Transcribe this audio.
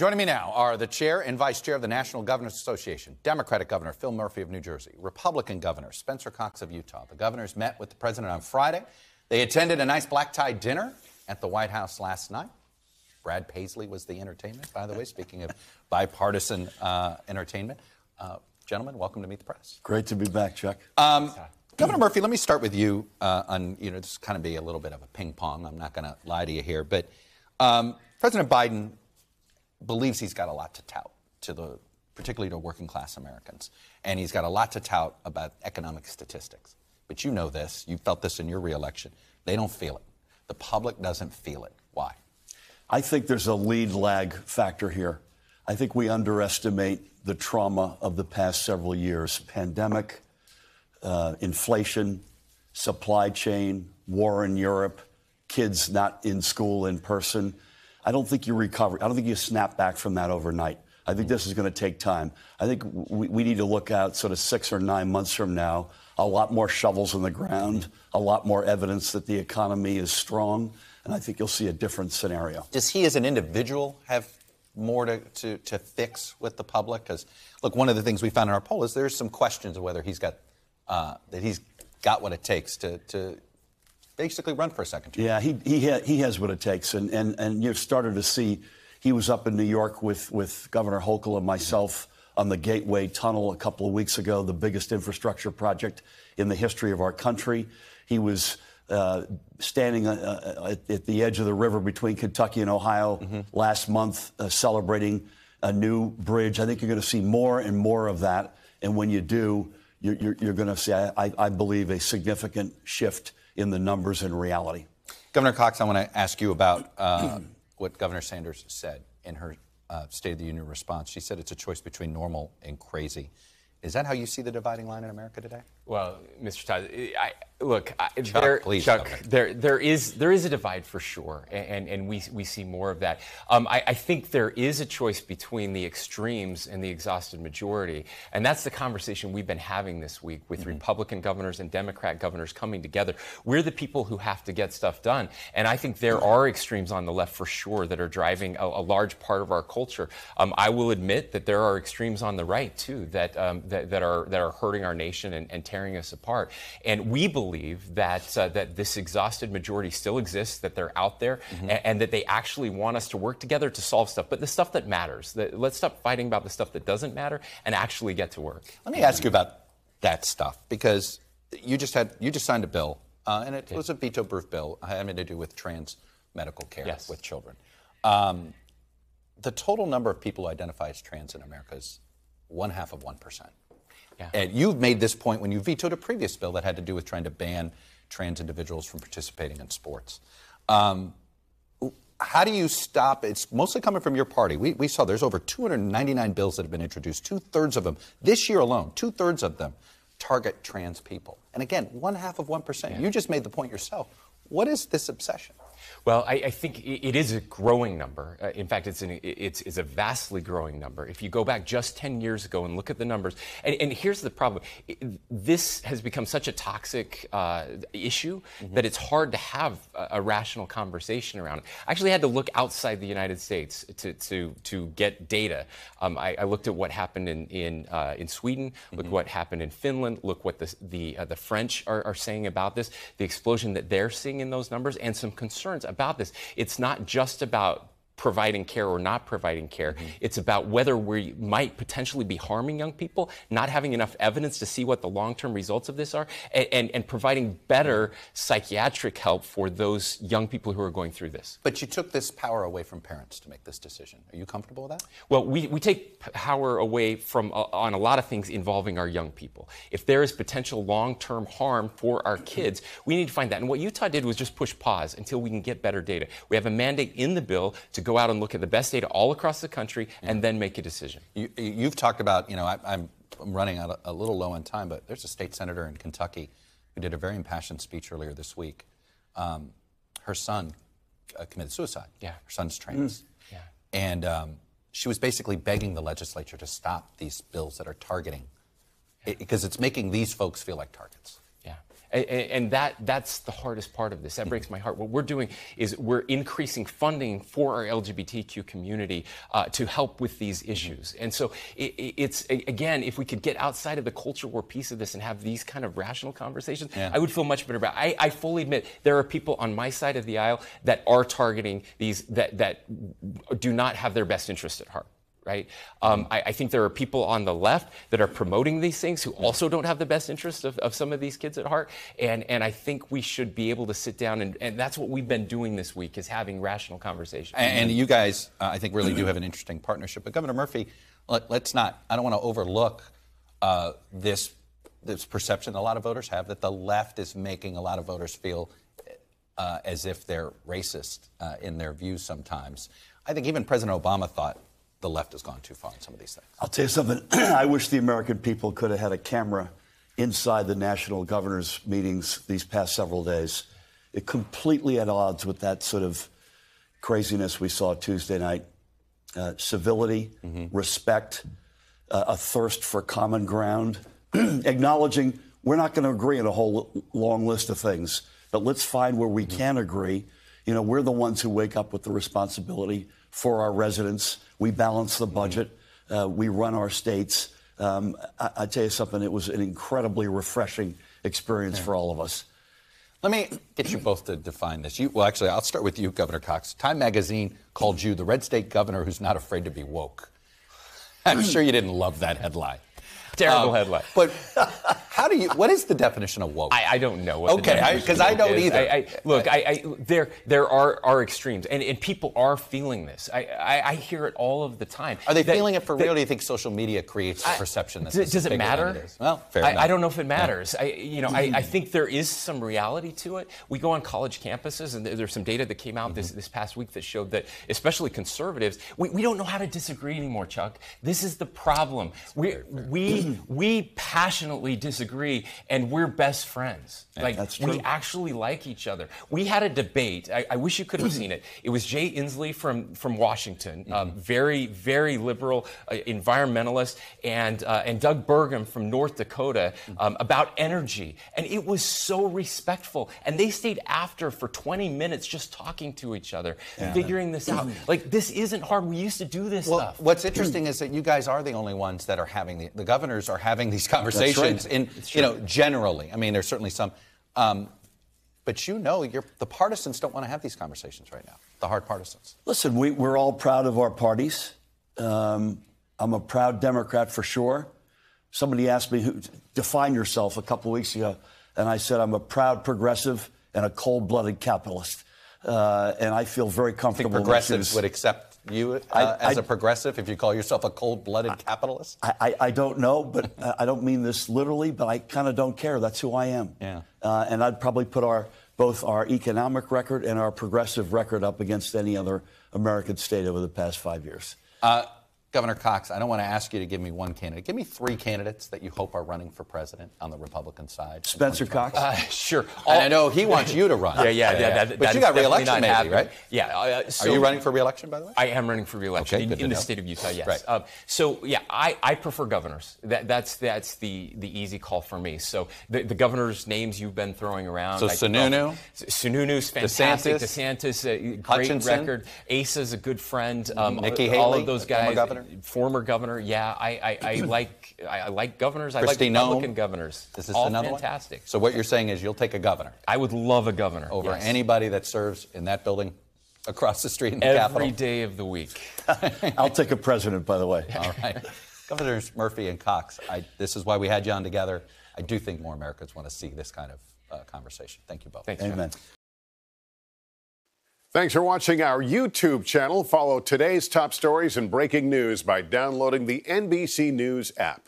Joining me now are the chair and vice chair of the National Governors Association, Democratic Governor Phil Murphy of New Jersey, Republican Governor Spencer Cox of Utah. The governors met with the president on Friday. They attended a nice black-tie dinner at the White House last night. Brad Paisley was the entertainment, by the way, speaking of bipartisan entertainment. Gentlemen, welcome to Meet the Press. Great to be back, Chuck. Governor Murphy, let me start with you on, this kind of be a little bit of a ping pong. I'm not going to lie to you here, but President Biden believes he's got a lot to tout particularly to working class Americans. And he's got a lot to tout about economic statistics. But you know this, you felt this in your reelection. They don't feel it. The public doesn't feel it. Why? I think there's a lead lag factor here. I think we underestimate the trauma of the past several years. Pandemic, inflation, supply chain, war in Europe, kids not in school in person. I don't think you recover. I don't think you snap back from that overnight. I think this is going to take time. I think we need to look out sort of 6 or 9 months from now, a lot more shovels in the ground, a lot more evidence that the economy is strong, and I think you'll see a different scenario. Does he as an individual have more to fix with the public? Because, look, one of the things we found in our poll is there's some questions of whether he's got what it takes to basically run for a second term. Yeah, he has what it takes, and you've started to see. He was up in New York with Governor Hochul and myself on the Gateway Tunnel a couple of weeks ago, the biggest infrastructure project in the history of our country. He was standing at the edge of the river between Kentucky and Ohio last month, celebrating a new bridge. I think you're going to see more and more of that, and when you do, you're going to see, I believe, a significant shift in the numbers and reality. Governor Cox, I want to ask you about what Governor Sanders said in her State of the Union response. She said it's a choice between normal and crazy. Is that how you see the dividing line in America today? Well, Mr. Todd, Chuck, there is a divide for sure, and we see more of that. I think there is a choice between the extremes and the exhausted majority, and that's the conversation we've been having this week with Republican governors and Democrat governors coming together. We're the people who have to get stuff done, and I think there are extremes on the left for sure that are driving a large part of our culture. I will admit that there are extremes on the right too that are hurting our nation and tearing us apart. And we believe that this exhausted majority still exists, that they're out there, and that they actually want us to work together to solve stuff. But the stuff that matters, let's stop fighting about the stuff that doesn't matter and actually get to work. Let me ask you about that stuff, because you just signed a bill, and it was a veto-proof bill having to do with trans medical care with children. The total number of people who identify as trans in America is 0.5 of 1%. Yeah. And you've made this point when you vetoed a previous bill that had to do with trying to ban trans individuals from participating in sports. How do you stop? It's mostly coming from your party. We saw there's over 299 bills that have been introduced. 2/3 of them, this year alone, 2/3 of them target trans people. And again, 0.5 of 1%. Yeah. You just made the point yourself. What is this obsession? Well, I think it is a growing number. In fact, it's a vastly growing number. If you go back just 10 years ago and look at the numbers, and here's the problem. This has become such a toxic issue that it's hard to have a rational conversation around it. I actually had to look outside the United States to get data. I looked at what happened in Sweden, look what happened in Finland, look what the French are saying about this, the explosion that they're seeing in those numbers, and some concerns about this. It's not just about providing care or not providing care. It's about whether we might potentially be harming young people, not having enough evidence to see what the long-term results of this are, and providing better psychiatric help for those young people who are going through this. But you took this power away from parents to make this decision. Are you comfortable with that? Well, we take power away from on a lot of things involving our young people. If there is potential long-term harm for our kids, we need to find that. And what Utah did was just push pause until we can get better data. We have a mandate in the bill to go out and look at the best data all across the country and then make a decision. You've talked about, I'm running out a little low on time, but there's a state senator in Kentucky who did a very impassioned speech earlier this week. Her son committed suicide. Yeah. Her son's trans. Yeah. And she was basically begging the legislature to stop these bills that are targeting, because it's making these folks feel like targets. Yeah. And that's the hardest part of this. That breaks my heart. What we're doing is we're increasing funding for our LGBTQ community to help with these issues. And so it's, again, if we could get outside of the culture war piece of this and have these kind of rational conversations, I would feel much better about it. I fully admit there are people on my side of the aisle that are targeting these, that do not have their best interest at heart. Right? I think there are people on the left that are promoting these things who also don't have the best interest of some of these kids at heart. And I think we should be able to sit down, and that's what we've been doing this week, is having rational conversations. And you guys, I think, really do have an interesting partnership. But Governor Murphy, let's not, I don't want to overlook this perception a lot of voters have that the left is making a lot of voters feel as if they're racist in their views sometimes. I think even President Obama thought the left has gone too far in some of these things. I'll tell you something. I wish the American people could have had a camera inside the national governors' meetings these past several days. It completely at odds with that sort of craziness we saw Tuesday night. Civility, respect, a thirst for common ground, acknowledging we're not going to agree on a whole long list of things, but let's find where we can agree. You know, we're the ones who wake up with the responsibility for our residents. We balance the budget. We run our states. I tell you something, it was an incredibly refreshing experience for all of us. Let me get you both to define this. Well, actually, I'll start with you, Governor Cox. Time magazine called you the red state governor who's not afraid to be woke. I'm sure you didn't love that headline. Terrible headline. But what is the definition of woke? I don't know what the definition because I don't is. either. There are extremes, and people are feeling this. I hear it all of the time. Are they feeling it for real, or do you think social media creates the perception that does it matter? It is? Well, fair enough. I don't know if it matters. I think there is some reality to it. We go on college campuses, and there's some data that came out this past week that showed that, especially conservatives, we don't know how to disagree anymore, Chuck. This is the problem. We passionately disagree, and we're best friends. That's true. We actually like each other. We had a debate. I wish you could have seen it. It was Jay Inslee from Washington, very, very liberal environmentalist, and Doug Burgum from North Dakota about energy. And it was so respectful. And they stayed after for 20 minutes just talking to each other, figuring this out. Like, this isn't hard. We used to do this stuff. What's interesting is that you guys are the only ones that are having the governors are having these conversations generally. I mean, there's certainly some, but the partisans don't want to have these conversations right now. The hard partisans. Listen, we're all proud of our parties. I'm a proud Democrat for sure. Somebody asked me, define yourself a couple of weeks ago, and I said I'm a proud progressive and a cold-blooded capitalist. And I feel very comfortable. I think progressives would accept you as a progressive if you call yourself a cold-blooded capitalist? I don't know, but I don't mean this literally, but I kind of don't care. That's who I am. Yeah. And I'd probably put both our economic record and our progressive record up against any other American state over the past 5 years. Governor Cox, I don't want to ask you to give me one candidate. Give me three candidates that you hope are running for president on the Republican side. Spencer Cox? Sure. And I know he wants you to run. But you got re-election maybe, right? Yeah. Are you running for re-election, by the way? I am running for re-election in the state of Utah, yes. Right. I prefer governors. That's the easy call for me. So the governors' names you've been throwing around. So Sununu? Sununu's fantastic. DeSantis, great Hutchinson? Record. Asa's a good friend. Nikki Haley, all of those guys. Former Former governor, governor? yeah. I like governors. Kristi I like Republican governors. This is all another fantastic. One? So what you're saying is you'll take a governor? I would love a governor. Over anybody that serves in that building across the street in the Capitol? Every day of the week. I'll take a president, by the way. All right. Governors Murphy and Cox, this is why we had you on together. I do think more Americans want to see this kind of conversation. Thank you both. Thanks, Amen. Thanks for watching our YouTube channel. Follow today's top stories and breaking news by downloading the NBC News app.